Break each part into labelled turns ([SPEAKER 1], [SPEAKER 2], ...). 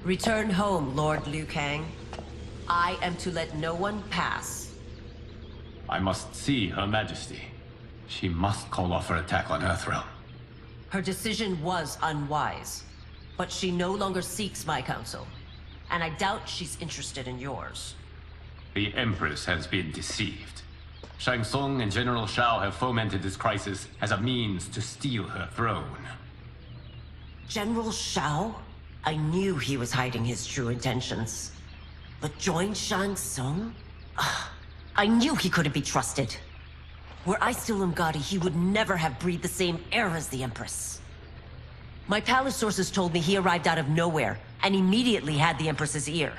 [SPEAKER 1] Return home, Lord Liu Kang. I am to let no one pass.
[SPEAKER 2] I must see Her Majesty. She must call off her attack on Earthrealm.
[SPEAKER 1] Her decision was unwise, but she no longer seeks my counsel, and I doubt she's interested in yours.
[SPEAKER 2] The Empress has been deceived. Shang Tsung and General Shao have fomented this crisis as a means to steal her throne.
[SPEAKER 1] General Shao? I knew he was hiding his true intentions. But join Shang Tsung? I knew he couldn't be trusted. Were I still Umgadi, he would never have breathed the same air as the Empress. My palace sources told me he arrived out of nowhere, and immediately had the Empress's ear.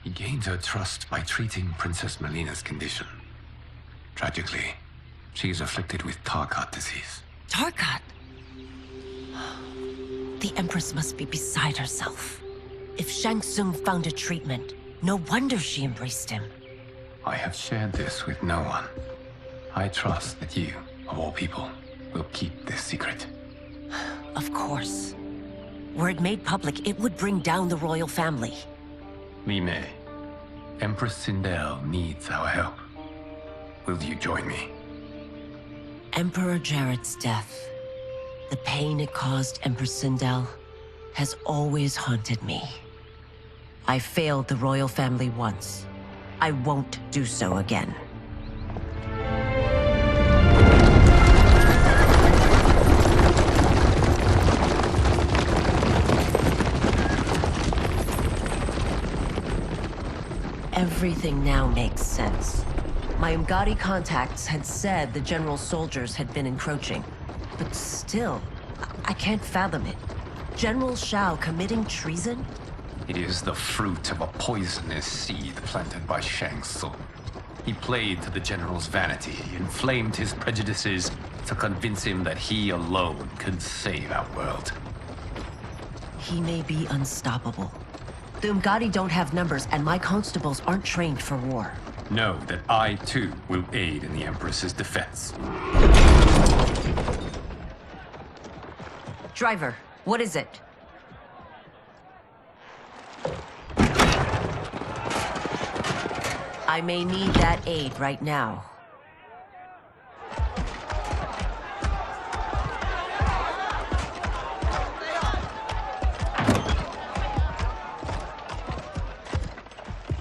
[SPEAKER 2] He gained her trust by treating Princess Melina's condition. Tragically, she is afflicted with Tarkat disease.
[SPEAKER 1] Tarkat? The Empress must be beside herself. If Shang Tsung found a treatment, no wonder she embraced him.
[SPEAKER 2] I have shared this with no one. I trust that you, of all people, will keep this secret.
[SPEAKER 1] Of course. Were it made public, it would bring down the royal family.
[SPEAKER 2] Li Mei, Empress Sindel needs our help. Will you join me?
[SPEAKER 1] Emperor Jared's death, the pain it caused Empress Sindel, has always haunted me. I failed the royal family once. I won't do so again. Everything now makes sense. My Umgadi contacts had said the general's soldiers had been encroaching. But still, I can't fathom it. General Shao committing treason?
[SPEAKER 2] It is the fruit of a poisonous seed planted by Shang Tsung. He played to the general's vanity, inflamed his prejudices to convince him that he alone could save our world.
[SPEAKER 1] He may be unstoppable. The Umgadi don't have numbers, and my constables aren't trained for war.
[SPEAKER 2] Know that I, too, will aid in the Empress's defense.
[SPEAKER 1] Driver, what is it? I may need that aid right now.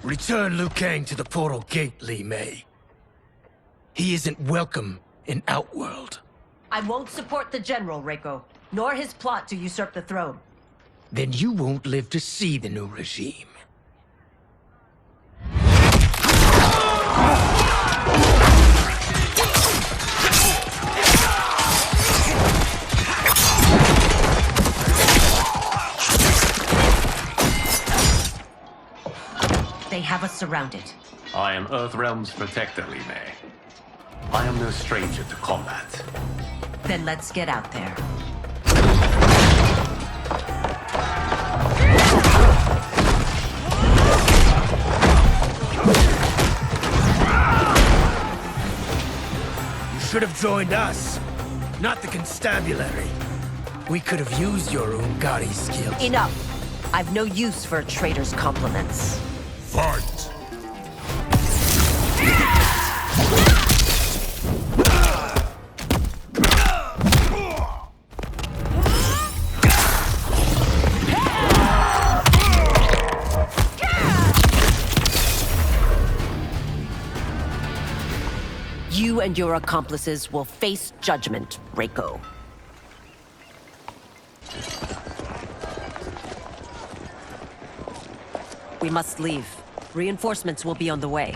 [SPEAKER 3] Return Liu Kang to the portal gate, Li Mei. He isn't welcome in Outworld.
[SPEAKER 1] I won't support the general, Reiko, nor his plot to usurp the throne.
[SPEAKER 3] Then you won't live to see the new regime.
[SPEAKER 1] They have us surrounded.
[SPEAKER 2] I am Earthrealm's protector, Li Mei. I am no stranger to combat.
[SPEAKER 1] Then let's get out there.
[SPEAKER 3] You should have joined us, not the constabulary. We could have used your Umgadi skills.
[SPEAKER 1] Enough! I've no use for a traitor's compliments.
[SPEAKER 3] Fight!
[SPEAKER 1] You and your accomplices will face judgment, Reiko. We must leave. Reinforcements will be on the way.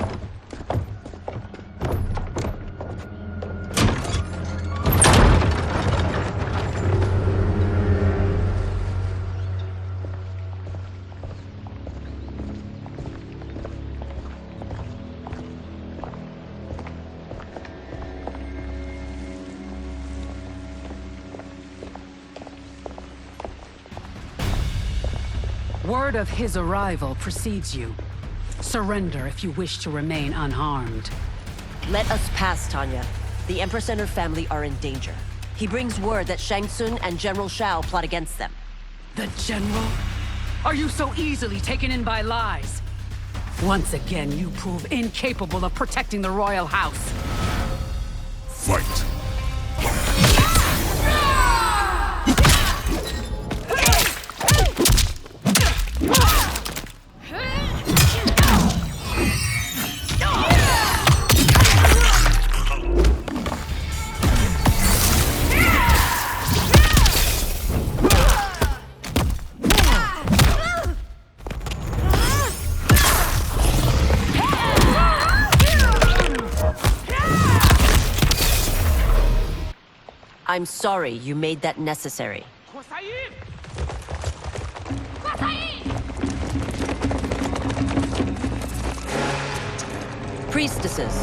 [SPEAKER 4] Word of his arrival precedes you. Surrender if you wish to remain unharmed.
[SPEAKER 1] Let us pass, Tanya. The Empress and her family are in danger. He brings word that Shang Tsung and General Shao plot against them.
[SPEAKER 4] The General? Are you so easily taken in by lies? Once again, you prove incapable of protecting the royal house.
[SPEAKER 5] Fight!
[SPEAKER 1] I'm sorry you made that necessary. Priestesses.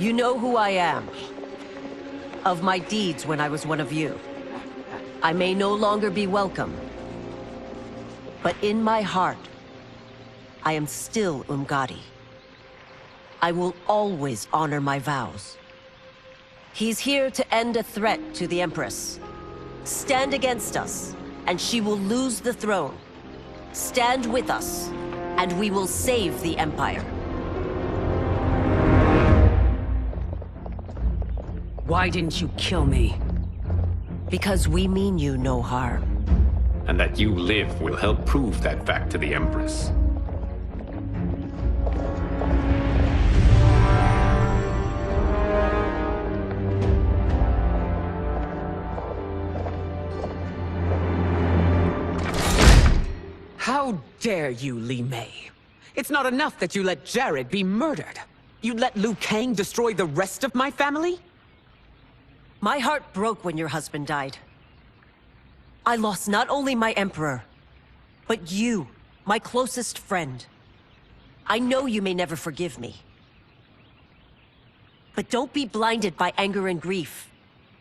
[SPEAKER 1] You know who I am. Of my deeds when I was one of you. I may no longer be welcome. But in my heart, I am still Umgadi. I will always honor my vows. He's here to end a threat to the Empress. Stand against us, and she will lose the throne. Stand with us, and we will save the Empire.
[SPEAKER 4] Why didn't you kill me?
[SPEAKER 1] Because we mean you no harm.
[SPEAKER 2] And that you live will help prove that fact to the Empress.
[SPEAKER 6] How dare you, Li Mei? It's not enough that you let Jared be murdered. You let Liu Kang destroy the rest of my family?
[SPEAKER 1] My heart broke when your husband died. I lost not only my emperor, but you, my closest friend. I know you may never forgive me. But don't be blinded by anger and grief.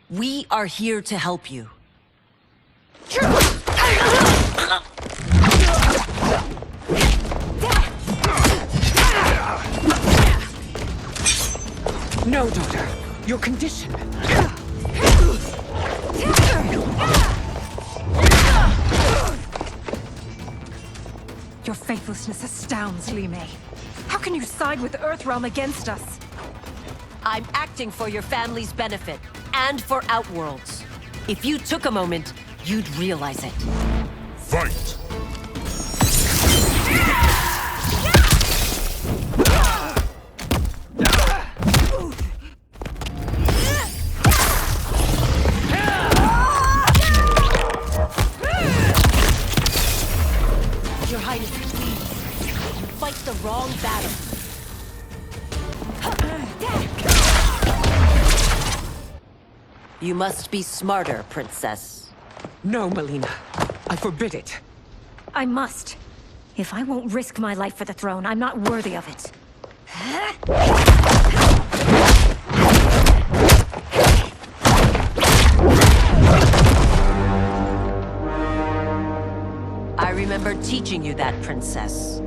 [SPEAKER 1] We are here to help you.
[SPEAKER 6] No, daughter. Your condition.
[SPEAKER 7] Your faithlessness astounds, Li Mei. How can you side with Earthrealm against us?
[SPEAKER 1] I'm acting for your family's benefit, and for Outworld's. If you took a moment, you'd realize it.
[SPEAKER 5] Fight!
[SPEAKER 1] Your Highness, please. Fight the wrong battle. You must be smarter, Princess.
[SPEAKER 6] No, Melina. I forbid it.
[SPEAKER 7] I must. If I won't risk my life for the throne, I'm not worthy of it.
[SPEAKER 1] I remember teaching you that, Princess.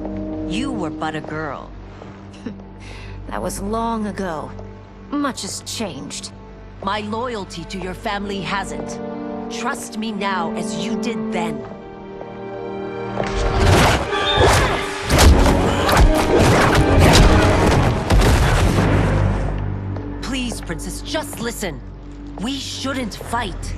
[SPEAKER 1] You were but a girl.
[SPEAKER 7] That was long ago. Much has changed.
[SPEAKER 1] My loyalty to your family hasn't. Trust me now as you did then. Please, Princess, just listen. We shouldn't fight.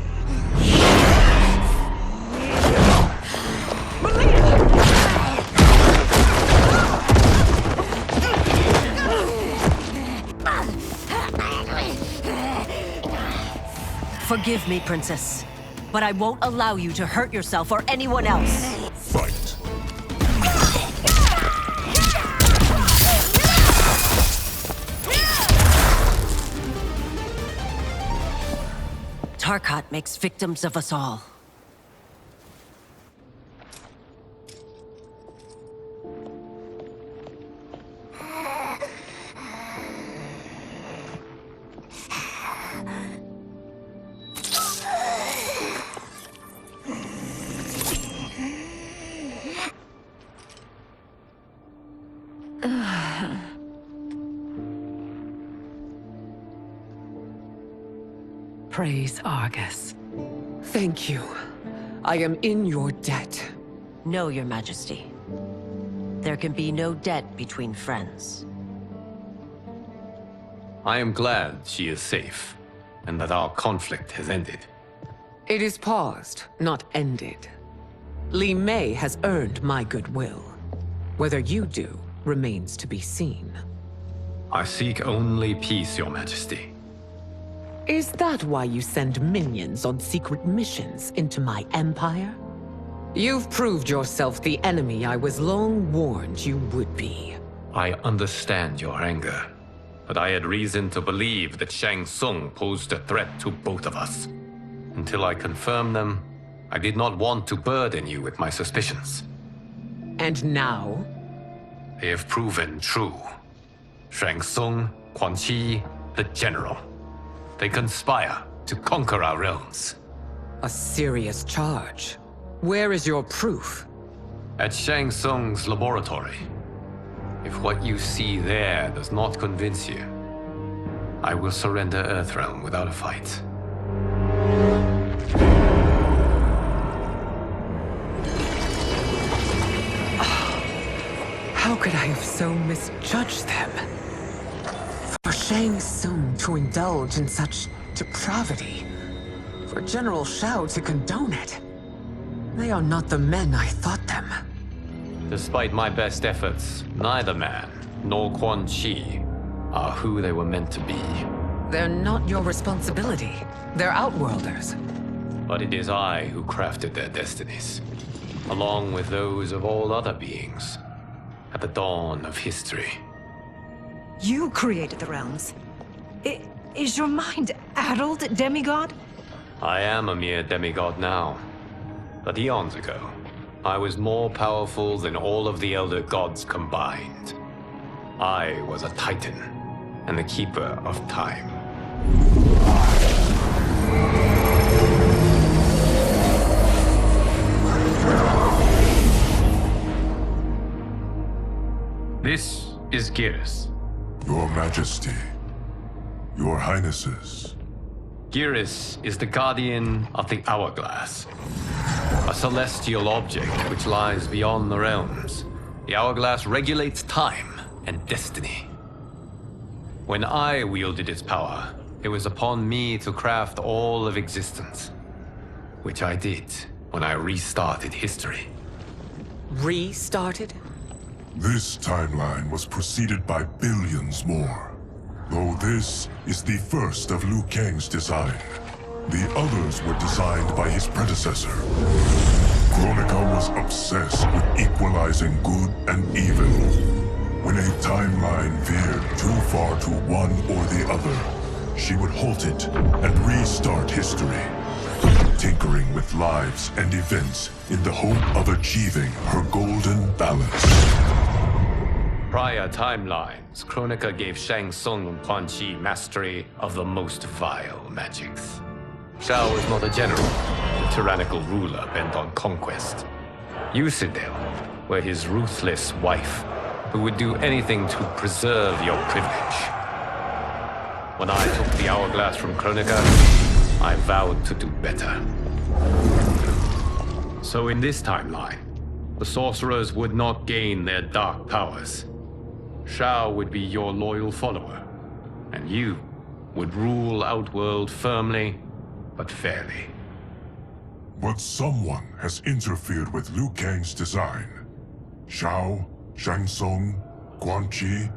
[SPEAKER 1] Forgive me, Princess, but I won't allow you to hurt yourself or anyone else.
[SPEAKER 5] Fight!
[SPEAKER 1] Tarkat makes victims of us all.
[SPEAKER 4] Praise Argus.
[SPEAKER 6] Thank you. I am in your debt.
[SPEAKER 1] No, Your Majesty. There can be no debt between friends.
[SPEAKER 2] I am glad she is safe, and that our conflict has ended.
[SPEAKER 6] It is paused, not ended. Li Mei has earned my goodwill. Whether you do remains to be seen.
[SPEAKER 2] I seek only peace, Your Majesty.
[SPEAKER 6] Is that why you send minions on secret missions into my empire? You've proved yourself the enemy I was long warned you would be.
[SPEAKER 2] I understand your anger, but I had reason to believe that Shang Tsung posed a threat to both of us. Until I confirmed them, I did not want to burden you with my suspicions.
[SPEAKER 6] And now?
[SPEAKER 2] They have proven true. Shang Tsung, Quan Chi, the General. They conspire to conquer our realms.
[SPEAKER 6] A serious charge. Where is your proof?
[SPEAKER 2] At Shang Tsung's laboratory. If what you see there does not convince you, I will surrender Earthrealm without a fight.
[SPEAKER 6] How could I have so misjudged them? For Shang Tsung to indulge in such depravity, for General Shao to condone it, they are not the men I thought them.
[SPEAKER 2] Despite my best efforts, neither man nor Quan Chi are who they were meant to be.
[SPEAKER 6] They're not your responsibility. They're outworlders.
[SPEAKER 2] But it is I who crafted their destinies, along with those of all other beings, at the dawn of history.
[SPEAKER 7] You created the realms. Is your mind addled, demigod?
[SPEAKER 2] I am a mere demigod now. But eons ago, I was more powerful than all of the Elder Gods combined. I was a Titan, and the Keeper of Time. This is Geras.
[SPEAKER 5] Your Majesty, Your Highnesses.
[SPEAKER 2] Geras is the guardian of the Hourglass. A celestial object which lies beyond the realms. The Hourglass regulates time and destiny. When I wielded its power, it was upon me to craft all of existence. Which I did when I restarted history.
[SPEAKER 6] Restarted?
[SPEAKER 5] This timeline was preceded by billions more. Though this is the first of Liu Kang's design. The others were designed by his predecessor. Kronika was obsessed with equalizing good and evil. When a timeline veered too far to one or the other, she would halt it and restart history, tinkering with lives and events in the hope of achieving her golden balance.
[SPEAKER 2] Prior timelines, Kronika gave Shang Tsung and Quan Chi mastery of the most vile magics. Shao was not a general, a tyrannical ruler bent on conquest. You, Sindel, were his ruthless wife, who would do anything to preserve your privilege. When I took the Hourglass from Kronika, I vowed to do better. So in this timeline, the sorcerers would not gain their dark powers. Shao would be your loyal follower, and you would rule Outworld firmly, but fairly.
[SPEAKER 5] But someone has interfered with Liu Kang's design. Shao, Shang Tsung, Quan Chi,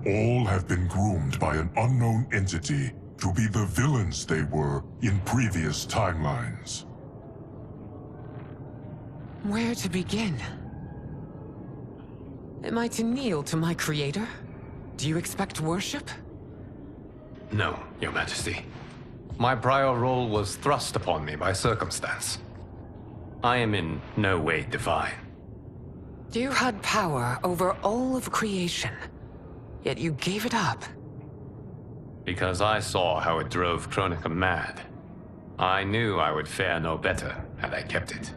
[SPEAKER 5] all have been groomed by an unknown entity to be the villains they were in previous timelines.
[SPEAKER 6] Where to begin? Am I to kneel to my creator? Do you expect worship?
[SPEAKER 2] No, Your Majesty. My prior role was thrust upon me by circumstance. I am in no way divine.
[SPEAKER 6] You had power over all of creation, yet you gave it up.
[SPEAKER 2] Because I saw how it drove Kronika mad. I knew I would fare no better had I kept it.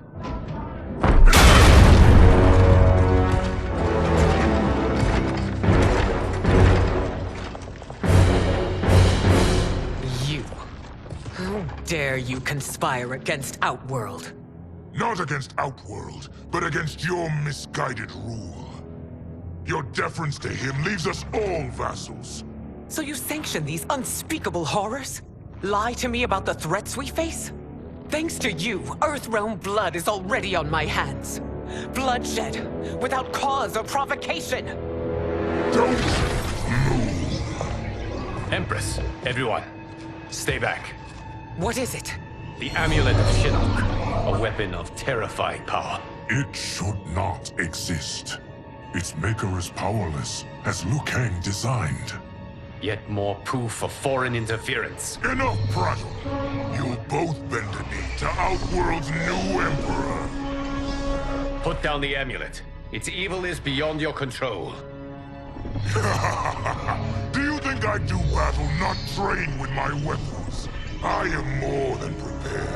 [SPEAKER 6] How dare you conspire against Outworld?
[SPEAKER 5] Not against Outworld, but against your misguided rule. Your deference to him leaves us all vassals.
[SPEAKER 6] So you sanction these unspeakable horrors? Lie to me about the threats we face? Thanks to you, Earthrealm blood is already on my hands. Bloodshed, without cause or provocation.
[SPEAKER 5] Don't move.
[SPEAKER 2] Empress, everyone, stay back.
[SPEAKER 6] What is it?
[SPEAKER 2] The Amulet of Shinnok, a weapon of terrifying power.
[SPEAKER 5] It should not exist. Its maker is powerless, as Liu Kang designed.
[SPEAKER 2] Yet more proof of foreign interference.
[SPEAKER 5] Enough prattle! You'll both bend the knee to Outworld's new emperor.
[SPEAKER 2] Put down the amulet. Its evil is beyond your control.
[SPEAKER 5] Do you think I do battle not trained with my weapons? I am more than prepared.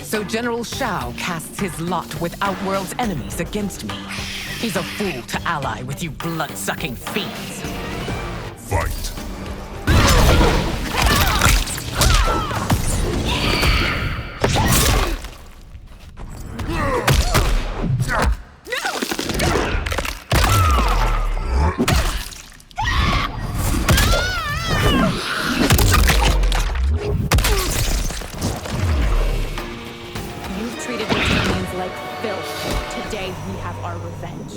[SPEAKER 6] So General Shao casts his lot with Outworld's enemies against me. He's a fool to ally with you blood-sucking fiends.
[SPEAKER 5] Fight.
[SPEAKER 8] You've treated Italians like filth. Today we have our revenge.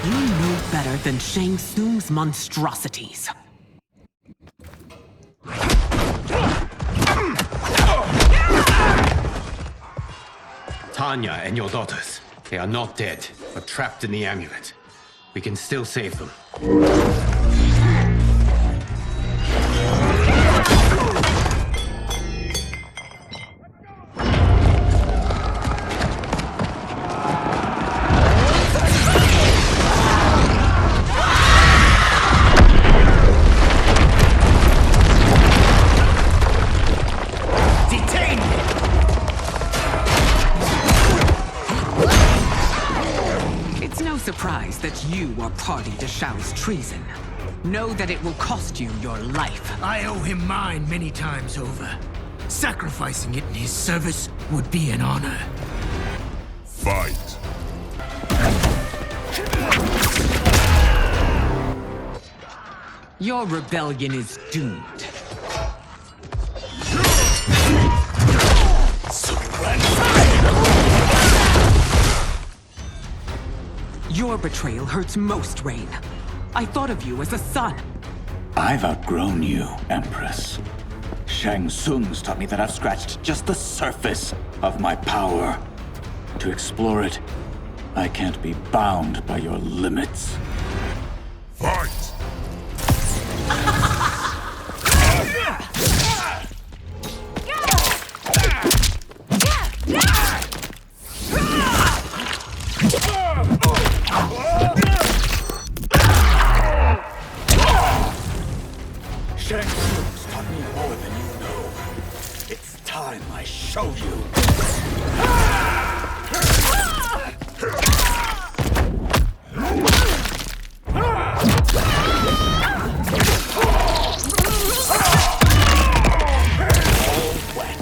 [SPEAKER 6] You know better than Shang Tsung's monstrosities.
[SPEAKER 2] Tanya and your daughters, they are not dead, but trapped in the amulet. We can still save them.
[SPEAKER 6] It's no surprise that you are party to Shao's treason. Know that it will cost you your life.
[SPEAKER 3] I owe him mine many times over. Sacrificing it in his service would be an honor.
[SPEAKER 5] Fight.
[SPEAKER 6] Your rebellion is doomed. Your betrayal hurts most, Rain. I thought of you as a son.
[SPEAKER 9] I've outgrown you, Empress. Shang Tsung's taught me that I've scratched just the surface of my power. To explore it, I can't be bound by your limits.
[SPEAKER 5] Fight.
[SPEAKER 9] Shang Tsung's taught me more than you know. It's time I show you. All wet.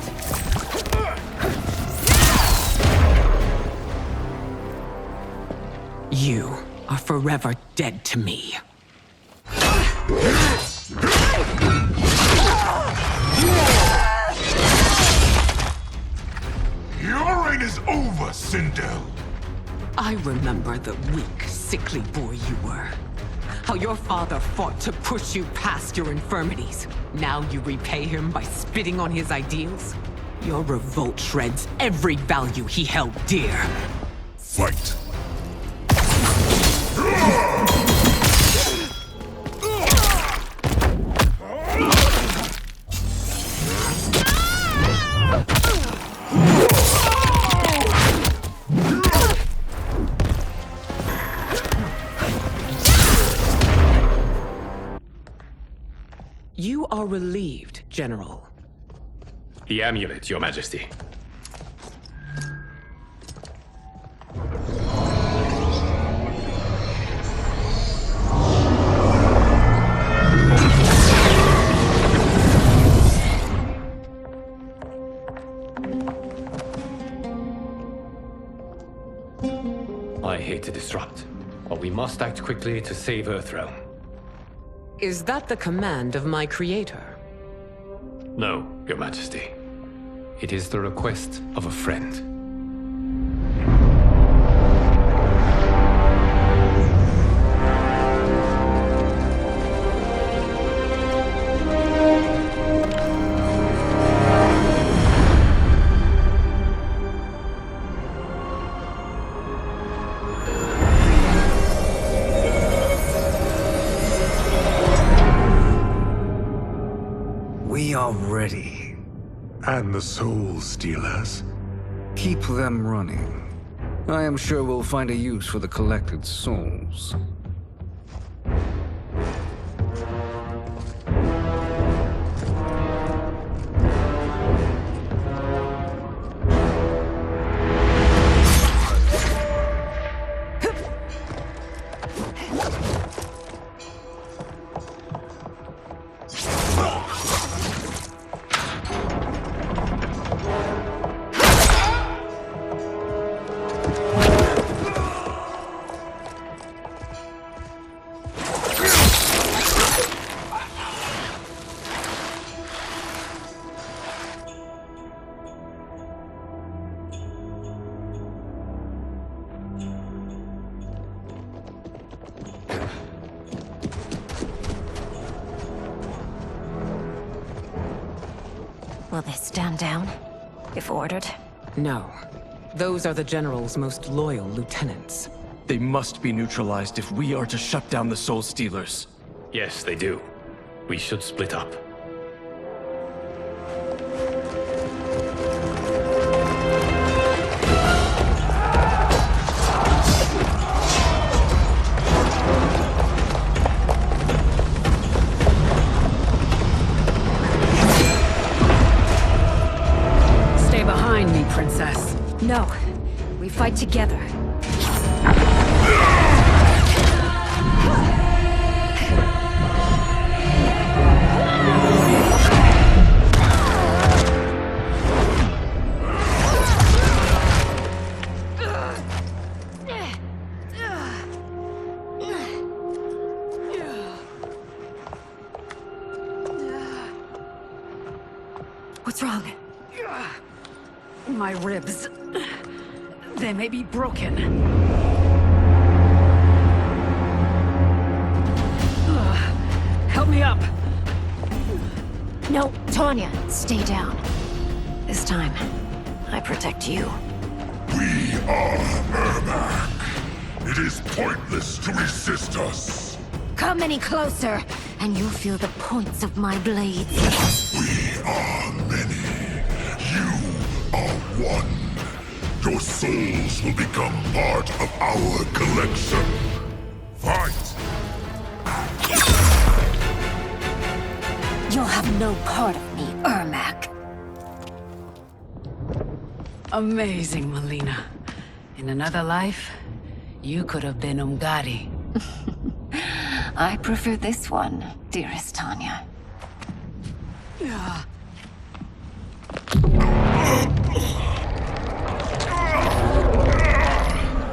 [SPEAKER 6] You are forever dead to me.
[SPEAKER 5] Your reign is over, Sindel.
[SPEAKER 6] I remember the weak, sickly boy you were. How your father fought to push you past your infirmities. Now you repay him by spitting on his ideals? Your revolt shreds every value he held dear.
[SPEAKER 5] Fight.
[SPEAKER 6] are relieved, General.
[SPEAKER 2] The amulet, Your Majesty. I hate to disrupt, but we must act quickly to save Earthrealm.
[SPEAKER 6] Is that the command of my creator?
[SPEAKER 2] No, Your Majesty. It is the request of a friend.
[SPEAKER 10] We are ready.
[SPEAKER 5] And the Soul Stealers?
[SPEAKER 10] Keep them running. I am sure we'll find a use for the collected souls.
[SPEAKER 7] Will they stand down, if ordered?
[SPEAKER 6] No. Those are the General's most loyal lieutenants.
[SPEAKER 3] They must be neutralized if we are to shut down the Soul Stealers.
[SPEAKER 2] Yes, they do. We should split up.
[SPEAKER 4] Stay behind me, Princess.
[SPEAKER 7] No. We fight together. What's wrong?
[SPEAKER 4] My ribs. They may be broken. Help me up.
[SPEAKER 7] No, Tanya, stay down. This time, I protect you.
[SPEAKER 5] We are Ermac. It is pointless to resist us.
[SPEAKER 7] Come any closer, and you'll feel the points of my blades.
[SPEAKER 5] We are many. You are one. Your souls will become part of our collection. Fight!
[SPEAKER 7] You'll have no part of me, Ermac.
[SPEAKER 4] Amazing, Melina. In another life, you could have been Umgadi.
[SPEAKER 7] I prefer this one, dearest Tanya.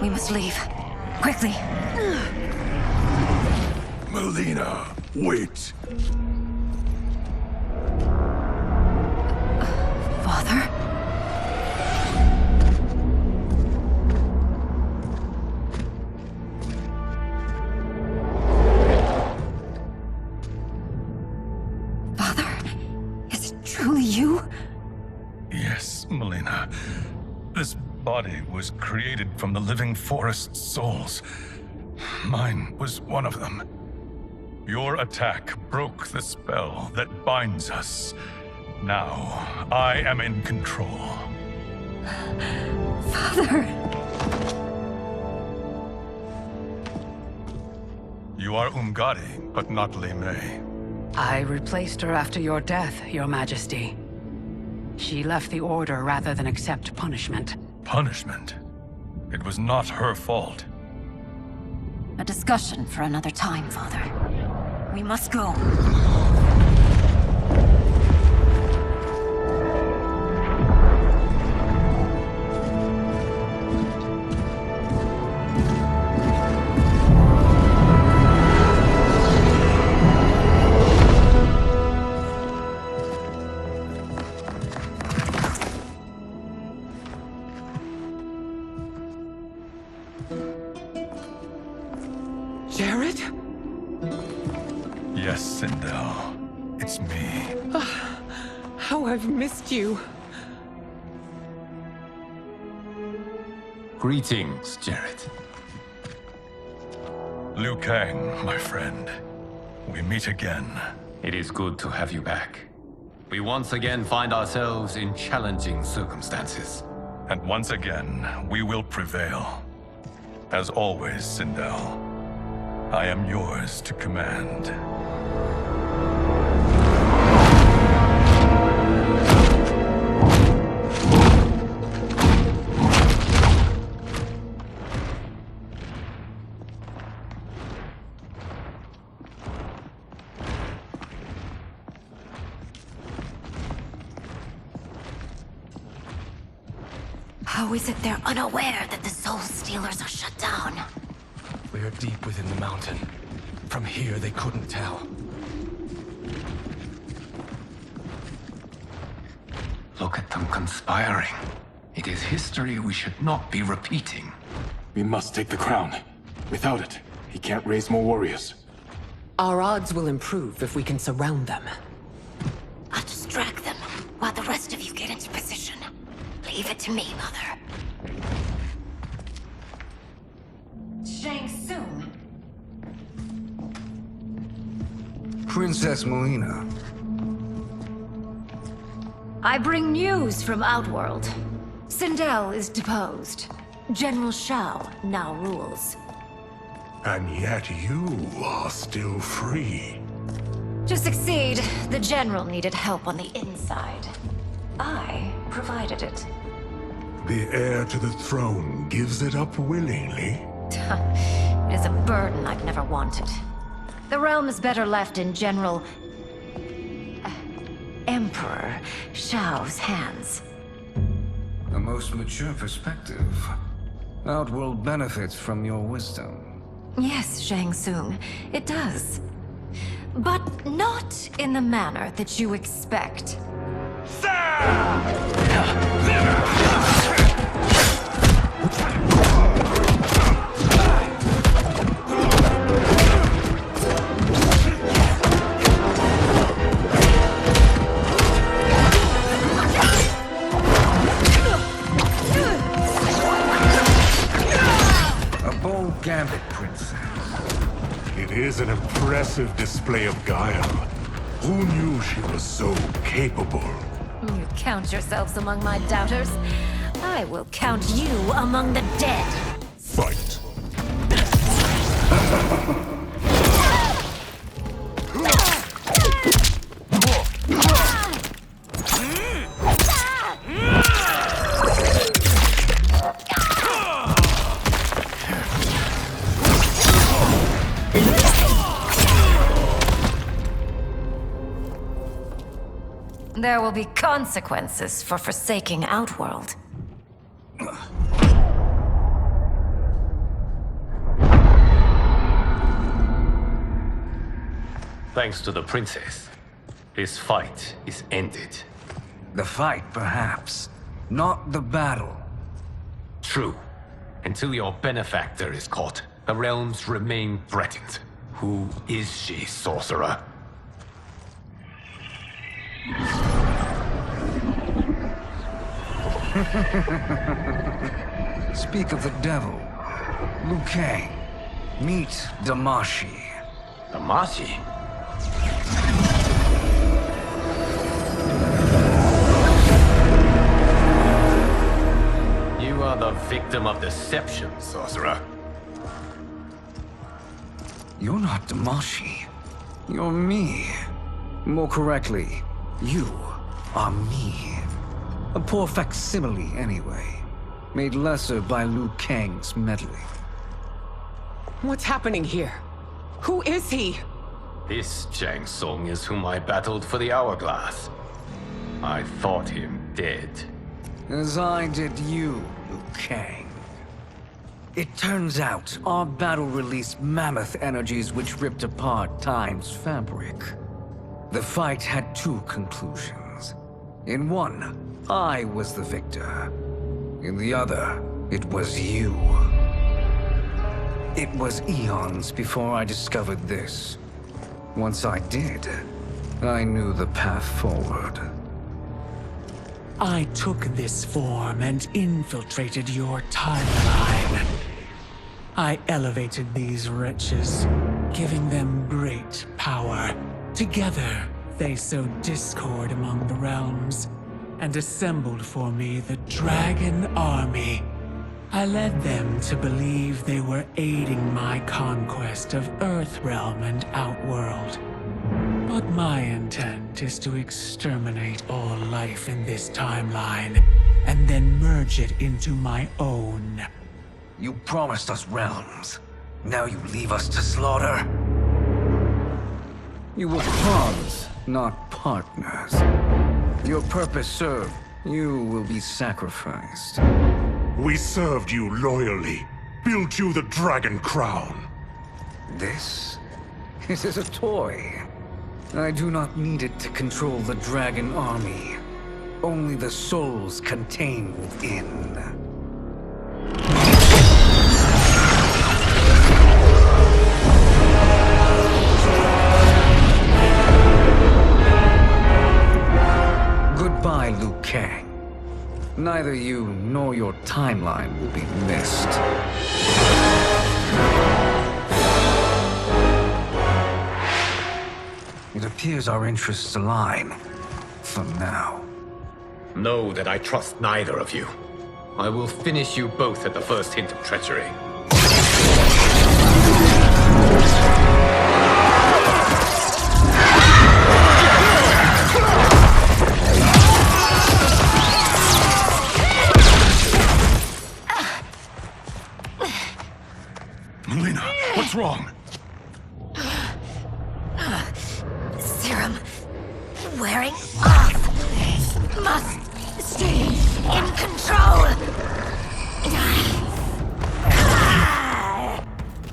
[SPEAKER 7] We must leave. Quickly.
[SPEAKER 5] Melina, wait.
[SPEAKER 7] Father? Father? Is it truly you?
[SPEAKER 11] Yes, Melina. This body was created from the living forest's souls. Mine was one of them. Your attack broke the spell that binds us. Now, I am in control.
[SPEAKER 7] Father!
[SPEAKER 11] You are Umgadi, but not Li Mei.
[SPEAKER 4] I replaced her after your death, Your Majesty. She left the Order rather than accept punishment.
[SPEAKER 11] Punishment? It was not her fault.
[SPEAKER 1] A discussion for another time, Father. We must go.
[SPEAKER 6] Jared?
[SPEAKER 11] Yes, Sindel. It's me.
[SPEAKER 6] How I've missed you.
[SPEAKER 2] Greetings, Jared.
[SPEAKER 11] Liu Kang, my friend. We meet again.
[SPEAKER 2] It is good to have you back. We once again find ourselves in challenging circumstances.
[SPEAKER 11] And once again, we will prevail. As always, Sindel, I am yours to command.
[SPEAKER 1] How is it they're unaware that the Soul Stealers are shut down?
[SPEAKER 3] We are deep within the mountain. From here, they couldn't tell.
[SPEAKER 2] Look at them conspiring. It is history we should not be repeating.
[SPEAKER 12] We must take the crown. Without it, he can't raise more warriors.
[SPEAKER 6] Our odds will improve if we can surround them.
[SPEAKER 1] I'll distract them while the rest of you get into position. Leave it to me, Mother. Shang Tsung.
[SPEAKER 10] Princess Melina.
[SPEAKER 7] I bring news from Outworld. Sindel is deposed.
[SPEAKER 1] General Shao now rules.
[SPEAKER 5] And yet you are still free.
[SPEAKER 7] To succeed, the General needed help on the inside. I provided it.
[SPEAKER 5] The heir to the throne gives it up willingly.
[SPEAKER 7] It is a burden I've never wanted. The realm is better left in General... Emperor Shao's hands.
[SPEAKER 10] A most mature perspective. Outworld benefits from your wisdom.
[SPEAKER 7] Yes, Shang Tsung, it does. But not in the manner that you expect.
[SPEAKER 10] A bold gambit, Princess.
[SPEAKER 5] It is an impressive display of guile. Who knew she was so capable?
[SPEAKER 7] You count yourselves among my doubters. I will count you among the dead.
[SPEAKER 5] Fight.
[SPEAKER 7] There will be consequences for forsaking Outworld.
[SPEAKER 2] Thanks to the princess, this fight is ended.
[SPEAKER 10] The fight, perhaps. Not the battle.
[SPEAKER 2] True. Until your benefactor is caught, the realms remain threatened. Who is she, sorcerer?
[SPEAKER 10] Speak of the devil. Liu Kang. Meet Damashi.
[SPEAKER 2] Damashi? You are the victim of deception, sorcerer.
[SPEAKER 10] You're not Damashi. You're me. More correctly, you are me. A poor facsimile, anyway. Made lesser by Liu Kang's meddling.
[SPEAKER 6] What's happening here? Who is he?
[SPEAKER 2] This Shang Tsung is whom I battled for the Hourglass. I thought him dead.
[SPEAKER 10] As I did you, Liu Kang. It turns out our battle released mammoth energies which ripped apart time's fabric. The fight had two conclusions. In one, I was the victor. In the other, it was you. It was eons before I discovered this. Once I did, I knew the path forward.
[SPEAKER 3] I took this form and infiltrated your timeline. I elevated these wretches, giving them great power. Together, they sowed discord among the realms, and assembled for me the Dragon Army. I led them to believe they were aiding my conquest of Earthrealm and Outworld. But my intent is to exterminate all life in this timeline, and then merge it into my own.
[SPEAKER 10] You promised us realms. Now you leave us to slaughter? You were pawns, not partners. Your purpose served. You will be sacrificed.
[SPEAKER 5] We served you loyally, built you the Dragon Crown.
[SPEAKER 10] This is a toy. I do not need it to control the Dragon Army. Only the souls contained within. Goodbye, Liu Kang. Neither you nor your timeline will be missed. It appears our interests align. For now.
[SPEAKER 2] Know that I trust neither of you. I will finish you both at the first hint of treachery.
[SPEAKER 11] Melina, what's wrong?
[SPEAKER 1] Serum wearing off. Must stay in control.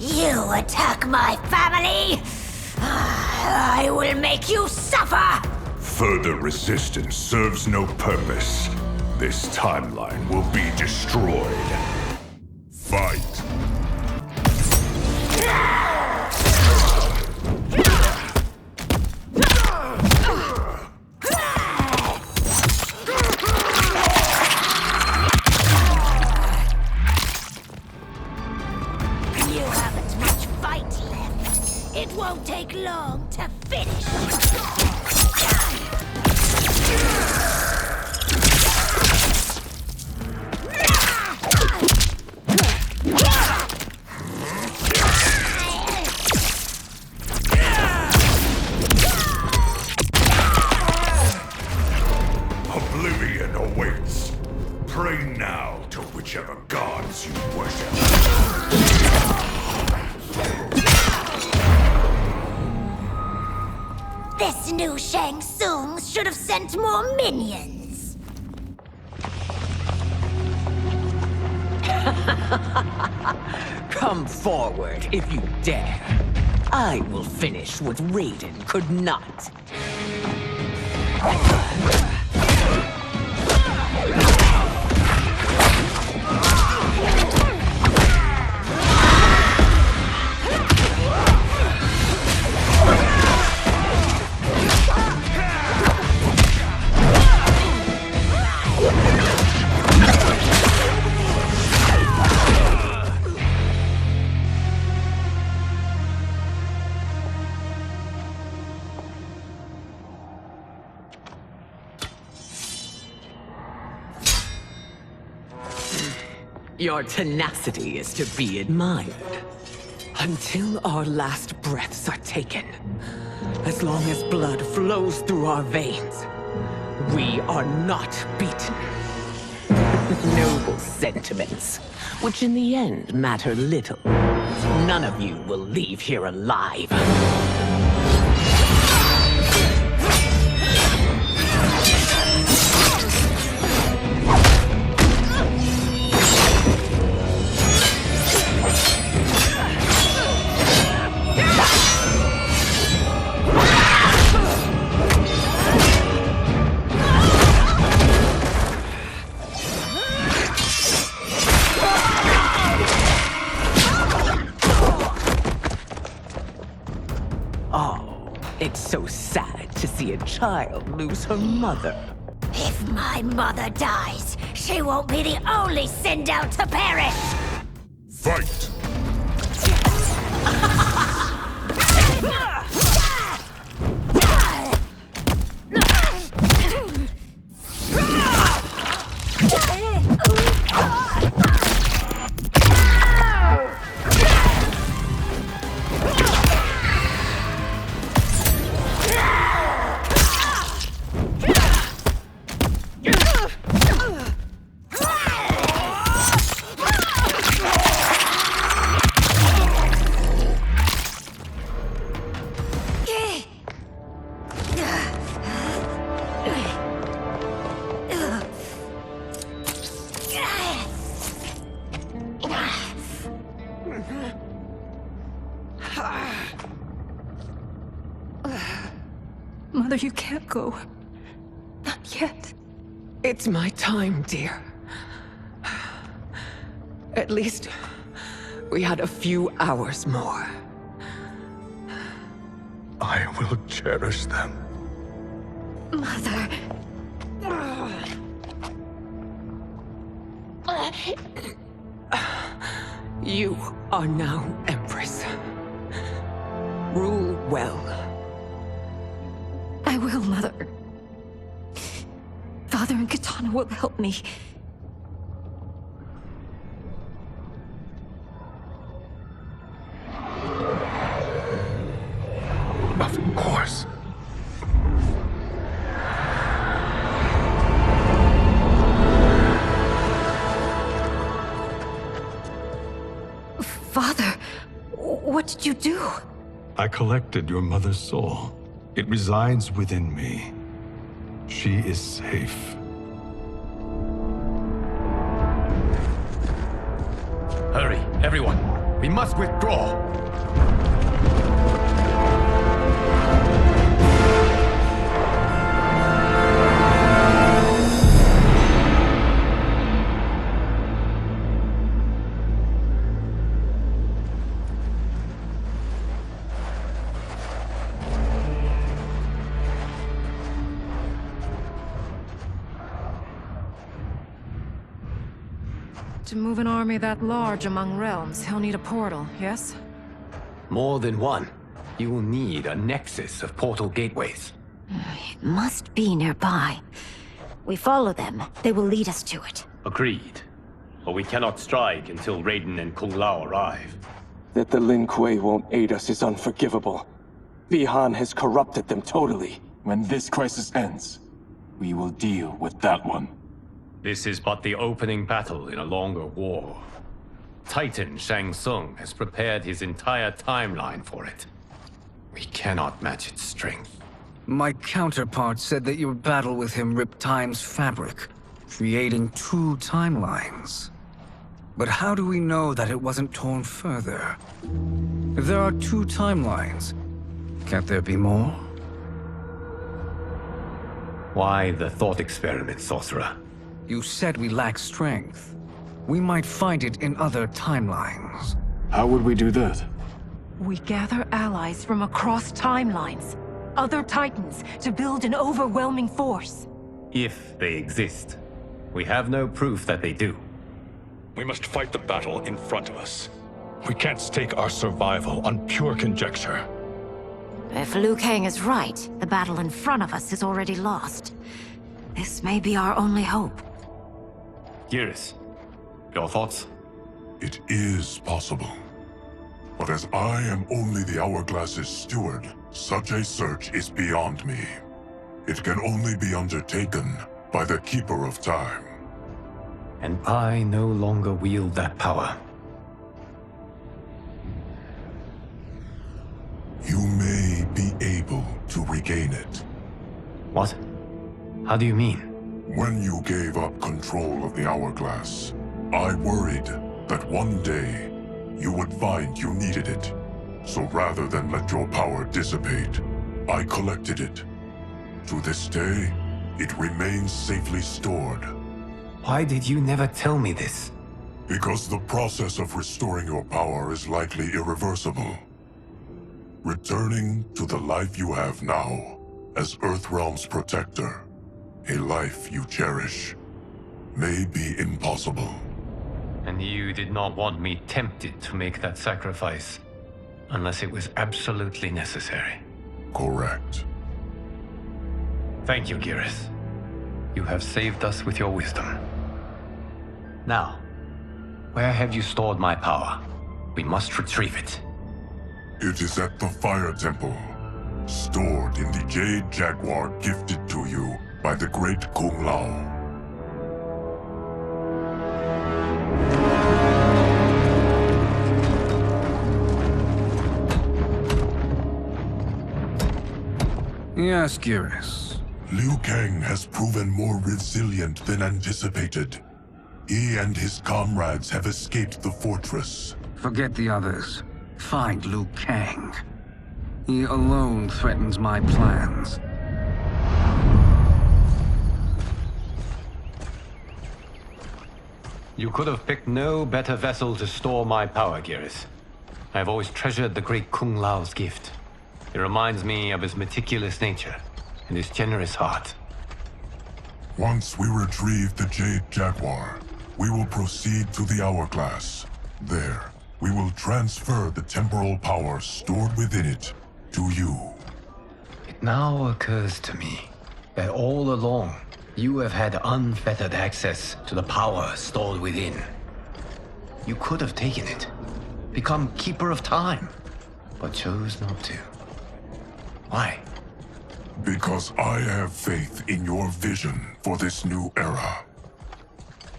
[SPEAKER 1] You attack my family. I will make you suffer.
[SPEAKER 5] Further resistance serves no purpose. This timeline will be destroyed. Fight.
[SPEAKER 1] Won't take long to finish.
[SPEAKER 5] Oblivion awaits. Pray now to whichever gods you worship.
[SPEAKER 1] This new Shang Tsung should have sent more minions.
[SPEAKER 6] Come forward if you dare. I will finish what Raiden could not. Your tenacity is to be admired. Until our last breaths are taken, As long as blood flows through our veins, we are not beaten. Noble sentiments, which in the end matter little. None of you will leave here alive. It's so sad to see a child lose her mother.
[SPEAKER 13] If my mother dies, she won't be the only Sindel to perish!
[SPEAKER 5] Fight!
[SPEAKER 7] Mother, you can't go. Not yet.
[SPEAKER 6] It's my time, dear. At least we had a few hours more.
[SPEAKER 11] I will cherish them.
[SPEAKER 13] Mother...
[SPEAKER 6] You are now Empress. Rule well.
[SPEAKER 7] I will, Mother. Father and Katana will help me.
[SPEAKER 11] Of course.
[SPEAKER 7] Father, what did you do?
[SPEAKER 11] I collected your mother's soul. It resides within me. She is safe.
[SPEAKER 2] Hurry, everyone. We must withdraw.
[SPEAKER 7] To move an army that large among realms, he'll need a portal, yes?
[SPEAKER 2] More than one. You will need a nexus of portal gateways.
[SPEAKER 13] It must be nearby. We follow them, they will lead us to it.
[SPEAKER 2] Agreed. But we cannot strike until Raiden and Kung Lao arrive.
[SPEAKER 12] That the Lin Kuei won't aid us is unforgivable. Bihan has corrupted them totally. When this crisis ends, we will deal with that one.
[SPEAKER 2] This is but the opening battle in a longer war. Titan Shang Tsung has prepared his entire timeline for it. We cannot match its strength.
[SPEAKER 10] My counterpart said that your battle with him ripped time's fabric, creating two timelines. But how do we know that it wasn't torn further? If there are two timelines, can't there be more?
[SPEAKER 2] Why the thought experiment, Sorcerer?
[SPEAKER 10] You said we lack strength. We might find it in other timelines.
[SPEAKER 12] How would we do that?
[SPEAKER 7] We gather allies from across timelines, other titans, to build an overwhelming force.
[SPEAKER 2] If they exist. We have no proof that they do.
[SPEAKER 11] We must fight the battle in front of us. We can't stake our survival on pure conjecture.
[SPEAKER 13] If Liu Kang is right, the battle in front of us is already lost. This may be our only hope.
[SPEAKER 2] Geras, your thoughts?
[SPEAKER 5] It is possible. But as I am only the Hourglass's steward, such a search is beyond me. It can only be undertaken by the Keeper of Time.
[SPEAKER 2] And I no longer wield that power.
[SPEAKER 5] You may be able to regain it.
[SPEAKER 2] What? How do you mean?
[SPEAKER 5] When you gave up control of the Hourglass, I worried that one day you would find you needed it. So rather than let your power dissipate, I collected it. To this day, it remains safely stored.
[SPEAKER 2] Why did you never tell me this?
[SPEAKER 5] Because the process of restoring your power is likely irreversible. Returning to the life you have now, as Earthrealm's protector, a life you cherish, may be impossible.
[SPEAKER 2] And you did not want me tempted to make that sacrifice, unless it was absolutely necessary.
[SPEAKER 5] Correct.
[SPEAKER 2] Thank you, Geras. You have saved us with your wisdom. Now, where have you stored my power? We must retrieve it.
[SPEAKER 5] It is at the Fire Temple, stored in the Jade Jaguar gifted to you by the great Kung Lao.
[SPEAKER 10] Yes, Geras.
[SPEAKER 5] Liu Kang has proven more resilient than anticipated. He and his comrades have escaped the fortress.
[SPEAKER 10] Forget the others. Find Liu Kang. He alone threatens my plans.
[SPEAKER 2] You could have picked no better vessel to store my power, Geras. I have always treasured the great Kung Lao's gift. It reminds me of his meticulous nature and his generous heart.
[SPEAKER 5] Once we retrieve the Jade Jaguar, we will proceed to the Hourglass. There, we will transfer the temporal power stored within it to you.
[SPEAKER 2] It now occurs to me that all along, you have had unfettered access to the power stored within. You could have taken it, become Keeper of Time, but chose not to. Why?
[SPEAKER 5] Because I have faith in your vision for this new era.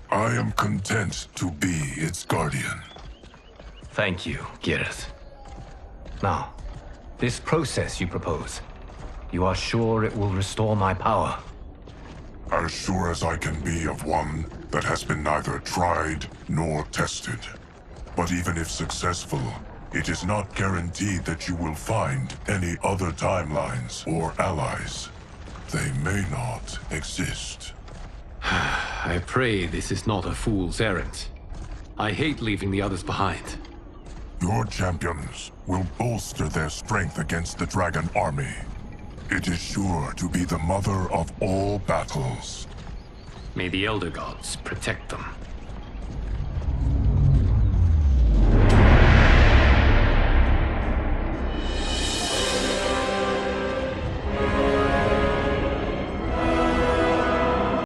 [SPEAKER 5] I am content to be its guardian.
[SPEAKER 2] Thank you, Geras. Now, this process you propose, you are sure it will restore my power?
[SPEAKER 5] As sure as I can be of one that has been neither tried nor tested. But even if successful, it is not guaranteed that you will find any other timelines or allies. They may not exist.
[SPEAKER 2] I pray this is not a fool's errand. I hate leaving the others behind.
[SPEAKER 5] Your champions will bolster their strength against the Dragon Army. It is sure to be the mother of all battles.
[SPEAKER 2] May the Elder Gods protect them.